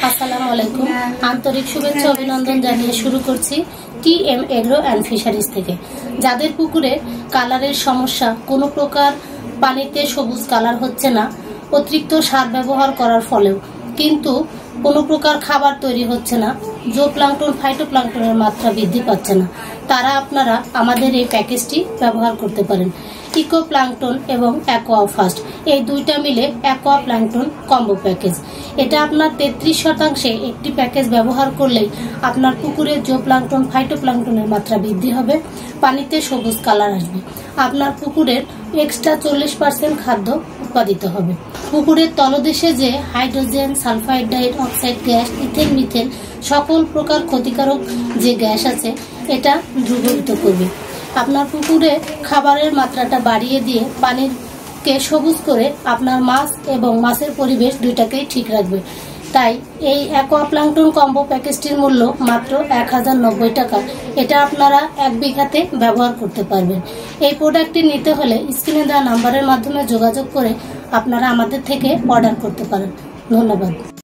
আসসালামু আলাইকুম। আন্তরিক শুভেচ্ছা অভিনন্দন জানিয়ে শুরু করছি টিএম এগ্রো অ্যান্ড ফিশারিজ থেকে। যাদের পুকুরে কালারের সমস্যা, কোনো প্রকার পানিতে সবুজ কালার হচ্ছে না, অতিরিক্ত সার ব্যবহার করার ফলেও কিন্তু কোনো প্রকার খাবার তৈরি হচ্ছে না, জোপ্লাঙ্কটন ফাইটোপ্লাঙ্কটনের মাত্রা বৃদ্ধি পাচ্ছে না, তারা আপনারা আমাদের এই প্যাকেজটি ব্যবহার করতে পারেন। ইকো প্লাঙ্কটন এবং অ্যাকোয়া ফাস্ট, এই দুইটা মিলে অ্যাকোয়া প্লাঙ্কটন কম্বো প্যাকেজ। এটা আপনার 33% একটি প্যাকেজ ব্যবহার করলেই আপনার পুকুরে জোপ্লাঙ্কটন ফাইটোপ্লাঙ্কটনের মাত্রা বৃদ্ধি হবে, পানিতে সবুজ কালার আসবে, আপনার পুকুরের এক্সট্রা 40% খাদ্য উৎপাদিত হবে। পুকুরের তলদেশে যে hydrogen, sulphide die oxide gas, ethane, methane সকল প্রকার ক্ষতিকারক যে গ্যাস আছে এটা দ্রবীভূত করবে। আপনার পুকুরে খাবারের মাত্রাটা বাড়িয়ে দিয়ে পানিকে সবুজ করে আপনার মাছ এবং মাছের পরিবেশ দুইটাকেই ঠিক রাখবে। তাই এই অ্যাকোয়া প্লাঙ্কটন কম্বো প্যাকেজটির মূল্য মাত্র 1090 টাকা। এটা আপনারা 1 বিঘাতে ব্যবহার করতে পারবেন। এই প্রোডাক্টটি নিতে হলে স্ক্রিনে দেওয়া নাম্বারের মাধ্যমে যোগাযোগ করে আপনারা আমাদের থেকে অর্ডার করতে পারেন। ধন্যবাদ।